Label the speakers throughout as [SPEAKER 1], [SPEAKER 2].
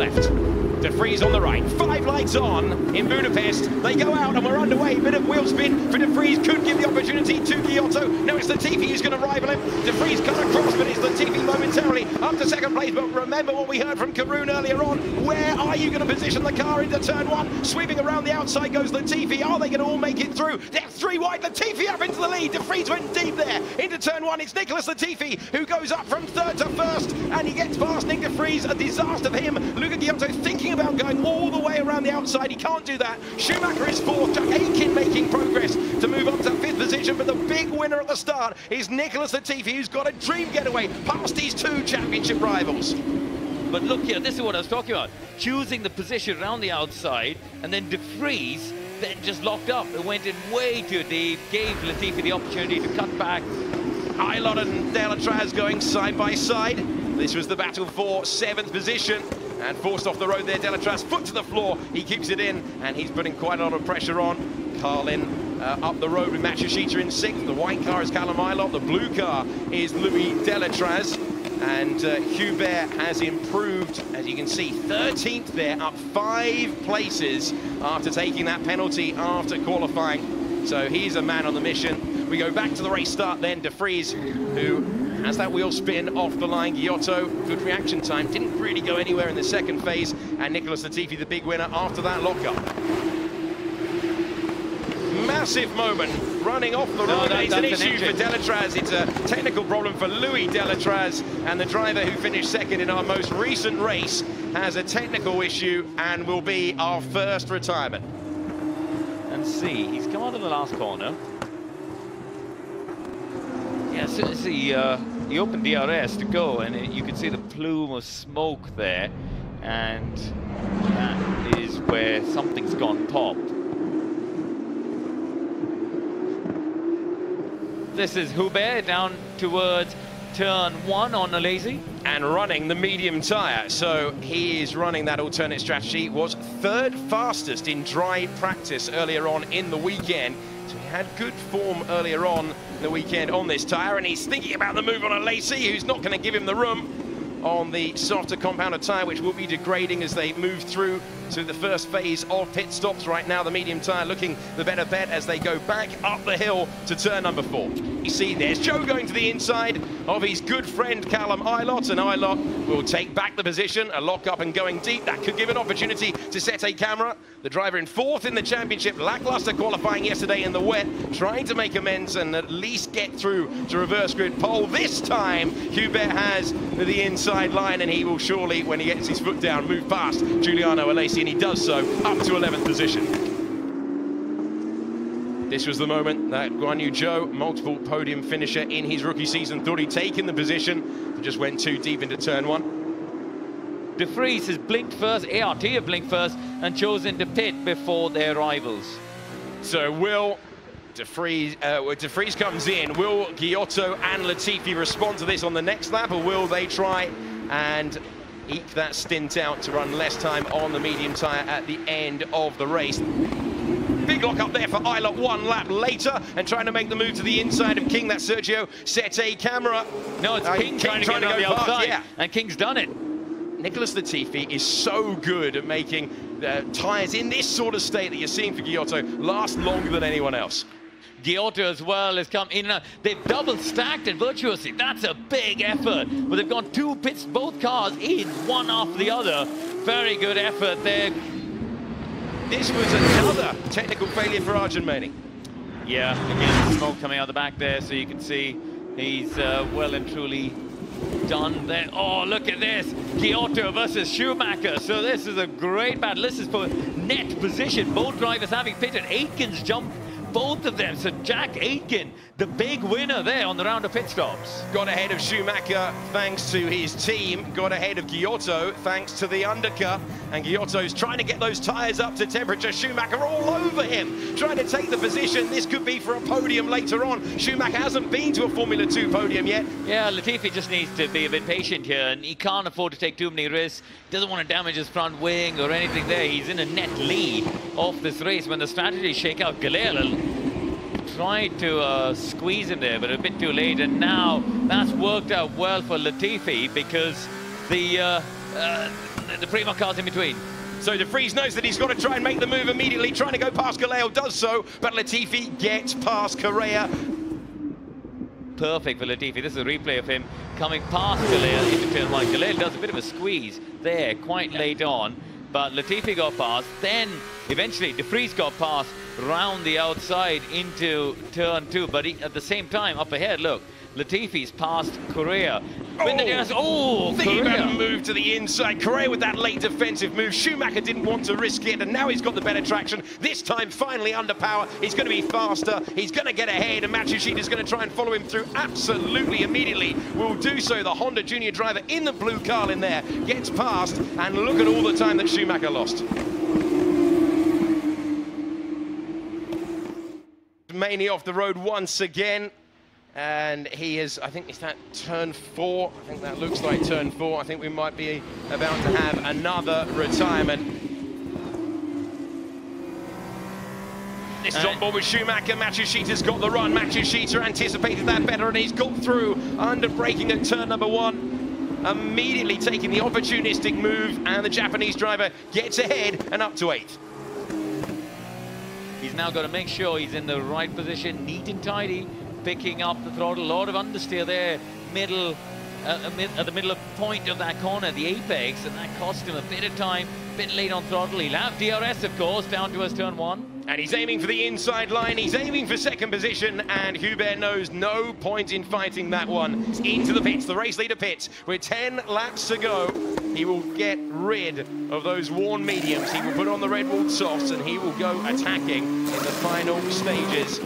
[SPEAKER 1] left. De Vries on the right. 5 lights on in Budapest. They go out and we're underway. Bit of wheel spin for De Vries. Could give the opportunity to Giotto. No, it's Latifi who's going to rival him. De Vries cut across, but it's Latifi momentarily up to second place. But remember what we heard from Karun earlier on. Where are you going to position the car into turn 1? Sweeping around the outside goes Latifi. Are they going to all make it through? They're 3 wide. Latifi up into the lead. De Vries went deep there. Into turn 1. It's Nicholas Latifi who goes up from 3rd to 1st. And he gets past Nick De Vries. A disaster for him. Luca Giotto thinking about going all the way around the outside. He can't do that. Schumacher is 4th. Jack Aitken making progress to move up to 5th position. But the big winner at the start is Nicholas Latifi, who's got a dream getaway past his 2 championship rivals.
[SPEAKER 2] But look here, this is what I was talking about. Choosing the position around the outside, and then De Vries then just locked up. It went in way too deep, gave Latifi the opportunity to cut back.
[SPEAKER 1] Aylot and Delatraz going side by side. This was the battle for 7th position. And forced off the road there, Delatraz, foot to the floor. He keeps it in, and he's putting quite a lot of pressure on. Carlin up the road with Matsushita in 6th. The white car is Callum Aylot. The blue car is Louis Delatraz. And Hubert has improved, as you can see, 13th there, up 5 places after taking that penalty after qualifying. So he's a man on the mission. We go back to the race start then. De Vries, who has that wheel spin off the line. Giotto, good reaction time, didn't really go anywhere in the second phase. And Nicholas Latifi, the big winner after that lockup. Massive moment running off the road. It's an issue for Delatraz. It's a technical problem for Louis Delatraz, and the driver who finished 2nd in our most recent race has a technical issue and will be our first retirement.
[SPEAKER 2] And see, he's come out of the last corner. Yeah, as soon as he opened DRS to go, and you can see the plume of smoke there, and that is where something's gone pop. This is Hubert down towards turn 1 on Alesi.
[SPEAKER 1] And running the medium tyre, so he is running that alternate strategy. Was 3rd fastest in dry practice earlier on in the weekend. So he had good form earlier on the weekend on this tyre, and he's thinking about the move on Alesi, who's not going to give him the room on the softer compounded tyre, which will be degrading as they move through to the first phase of pit stops. Right now, the medium tyre looking the better bet as they go back up the hill to turn number 4. You see, there's Joe going to the inside of his good friend Callum Aylot, and Aylot will take back the position, a lock up and going deep. That could give an opportunity to set a camera. The driver in 4th in the championship, lackluster qualifying yesterday in the wet, trying to make amends and at least get through to reverse grid pole. This time, Hubert has the inside line, and he will surely, when he gets his foot down, move past Giuliano Alesi, and he does so up to 11th position. This was the moment that Guan Yu Zhou, multiple podium finisher in his rookie season, thought he'd taken the position, but just went too deep into turn 1.
[SPEAKER 2] De Vries has blinked first, ART have blinked first, and chosen to pit before their rivals.
[SPEAKER 1] So will De Vries comes in. Will Giotto and Latifi respond to this on the next lap, or will they try and eke that stint out to run less time on the medium tyre at the end of the race? Big lock up there for Aylot 1 lap later, and trying to make the move to the inside of King. That's Sergio Sette Camera.
[SPEAKER 2] No, it's King trying to go outside, yeah. And King's done it.
[SPEAKER 1] Nicholas Latifi is so good at making tyres in this sort of state that you're seeing for Giotto last longer than anyone else.
[SPEAKER 2] Giotto as well has come in. They've double stacked it virtuously. That's a big effort. But they've gone 2 pits, both cars in, one after the other. Very good effort there.
[SPEAKER 1] This was another technical failure for Arjun Maini.
[SPEAKER 2] Yeah, again, smoke coming out the back there, so you can see he's well and truly done there. Oh, look at this. Giotto versus Schumacher. So this is a great battle. This is for net position. Both drivers having pitted. Aitken's jumped both of them. So Jack Aitken, the big winner there on the round of pit stops.
[SPEAKER 1] Got ahead of Schumacher thanks to his team. Got ahead of Giotto thanks to the undercut. And Giotto's trying to get those tyres up to temperature. Schumacher all over him, trying to take the position. This could be for a podium later on. Schumacher hasn't been to a Formula 2 podium yet.
[SPEAKER 2] Yeah, Latifi just needs to be a bit patient here, and he can't afford to take too many risks. Doesn't want to damage his front wing or anything there. He's in a net lead off this race. When the strategies shake out, Galil tried to squeeze him there, but a bit too late. And now that's worked out well for Latifi, because the the Primo car's in between.
[SPEAKER 1] So De Vries knows that he's got to try and make the move immediately, trying to go past Galeo, does so, but Latifi gets past Correa.
[SPEAKER 2] Perfect for Latifi. This is a replay of him coming past Galeo into turn one. Galeo does a bit of a squeeze there quite late on, but Latifi got past. Then eventually De Vries got past round the outside into turn two, but at the same time up ahead, look, Latifi's past Correa.
[SPEAKER 1] Correa moved to the inside. Correa with that late defensive move. Schumacher didn't want to risk it, and now he's got the better traction. This time, finally under power. He's going to be faster. He's going to get ahead, and Matsushita's going to try and follow him through absolutely immediately. Will do so. The Honda Junior driver in the blue car in there gets past, and look at all the time that Schumacher lost. Mainly off the road once again. And he is, I think, is that turn 4? I think that looks like turn 4. I think we might be about to have another retirement. This is on board with Schumacher. Matsushita's got the run. Matsushita anticipated that better, and he's got through under braking at turn number 1. Immediately taking the opportunistic move, and the Japanese driver gets ahead and up to 8th.
[SPEAKER 2] He's now got to make sure he's in the right position, neat and tidy. Picking up the throttle, a lot of understeer there, at the middle point of that corner, the apex, and that cost him a bit of time, a bit late on throttle. He'll have DRS, of course, down towards turn 1.
[SPEAKER 1] And he's aiming for the inside line, he's aiming for second position, and Hubert knows no point in fighting that one. It's into the pits, the race leader pits, with 10 laps to go. He will get rid of those worn mediums, he will put on the red walled softs, and he will go attacking in the final stages.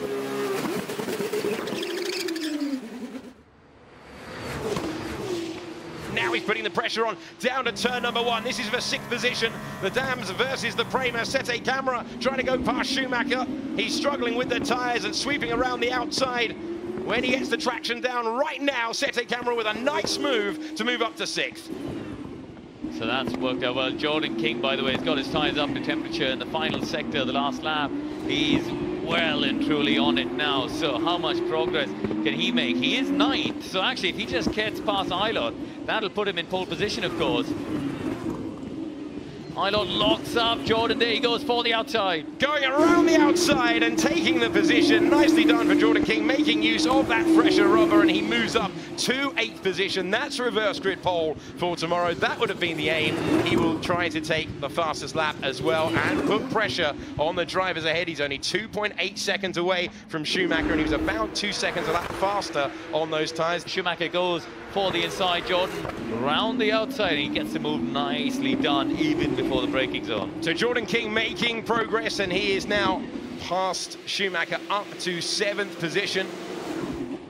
[SPEAKER 1] Now he's putting the pressure on, down to turn number 1. This is for 6th position. The Dams versus the Prema. Sette Camera trying to go past Schumacher. He's struggling with the tyres and sweeping around the outside. When he gets the traction down right now, Sette Camera with a nice move to move up to 6th.
[SPEAKER 2] So that's worked out well. Jordan King, by the way, has got his tyres up to temperature in the final sector of the last lap. He's well and truly on it now. So how much progress can he make? He is 9th. So actually, if he just gets past Eilert, that'll put him in pole position, of course. Eilert locks up Jordan. There he goes for the outside.
[SPEAKER 1] Going around the outside and taking the position. Nicely done for Jordan King, making use of that fresher rubber, and he moves up to 8th position. That's reverse grid pole for tomorrow. That would have been the aim. He will try to take the fastest lap as well and put pressure on the drivers ahead. He's only 2.8 seconds away from Schumacher, and he was about 2 seconds a lap faster on those tyres.
[SPEAKER 2] Schumacher goes for the inside, Jordan round the outside, and he gets the move nicely done even before the braking zone.
[SPEAKER 1] So Jordan King making progress, and he is now past Schumacher up to 7th position.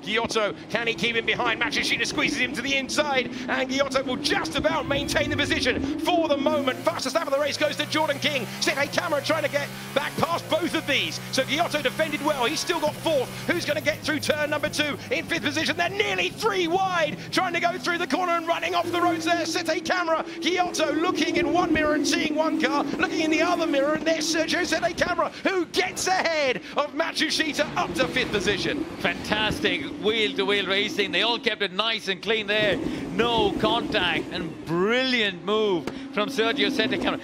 [SPEAKER 1] Giotto, can he keep him behind? Matsushita squeezes him to the inside, and Giotto will just about maintain the position for the moment. Fastest lap of the race goes to Jordan King. Sette Camera trying to get back past both of these. So Giotto defended well. He's still got 4th. Who's going to get through turn number 2 in 5th position? They're nearly 3 wide, trying to go through the corner and running off the roads there. Sette Camera, Giotto looking in one mirror and seeing one car, looking in the other mirror, and there's Sergio Sette Camera, who gets ahead of Matsushita up to 5th position.
[SPEAKER 2] Fantastic wheel-to-wheel racing. They all kept it nice and clean there. No contact, and brilliant move from Sergio Sette Camera.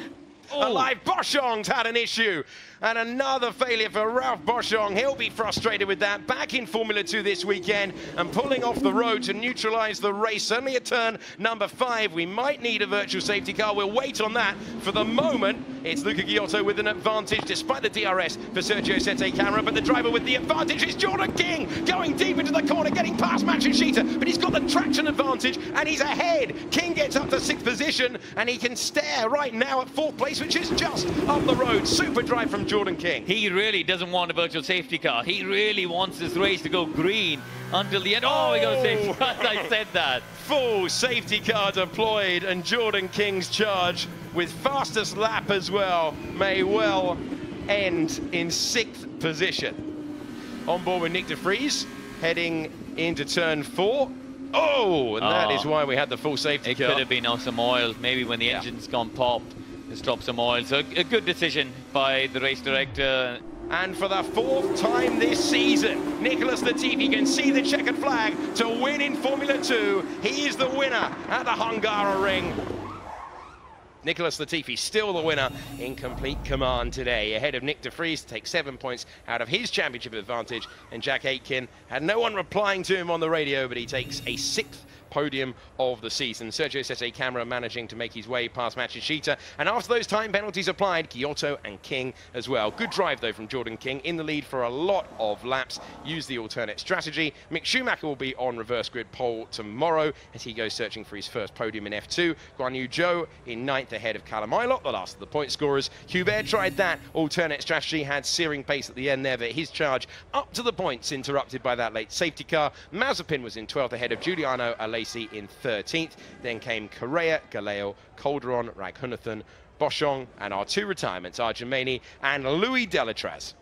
[SPEAKER 1] Alive, Boschong's had an issue. And another failure for Ralph Boschong. He'll be frustrated with that. Back in Formula 2 this weekend and pulling off the road to neutralise the race. Certainly at turn number 5. We might need a virtual safety car. We'll wait on that. For the moment, it's Luca Giotto with an advantage despite the DRS for Sergio Sette Camera. But the driver with the advantage is Jordan King, going deep into the corner, getting past Matsushita. But he's got the traction advantage and he's ahead. King gets up to 6th position and he can stare right now at 4th place, which is just up the road. Super drive from Jordan King.
[SPEAKER 2] He really doesn't want a virtual safety car. He really wants this race to go green until the end. Oh, he got a safety car. I said that.
[SPEAKER 1] Full safety car deployed, and Jordan King's charge with fastest lap as well may well end in 6th position. On board with Nick De Vries, heading into turn 4. Oh, and that is why we had the full safety car.
[SPEAKER 2] It could have been some oil. Maybe when the engine's gone pop, just drop some oil. So a good decision by the race director.
[SPEAKER 1] And for the 4th time this season, Nicholas Latifi can see the checkered flag to win in Formula 2. He is the winner at the Hungaroring. Nicholas Latifi still the winner in complete command today, ahead of Nick de Vries to take 7 points out of his championship advantage. And Jack Aitken had no one replying to him on the radio, but he takes a 6th podium of the season. Sergio Sette Camara managing to make his way past Matsushita, and after those time penalties applied, Giotto and King as well. Good drive though from Jordan King, in the lead for a lot of laps, used the alternate strategy. Mick Schumacher will be on reverse grid pole tomorrow as he goes searching for his first podium in F2. Guan Yu Zhou in 9th ahead of Callum Ilott, the last of the point scorers. Hubert tried that alternate strategy, had searing pace at the end there, but his charge up to the points interrupted by that late safety car. Mazepin was in 12th ahead of Giuliano Alesi in 13th. Then came Correa, Galeo, Calderon, Raghunathan, Boschong, and our 2 retirements, Arjumani and Louis Delatraz.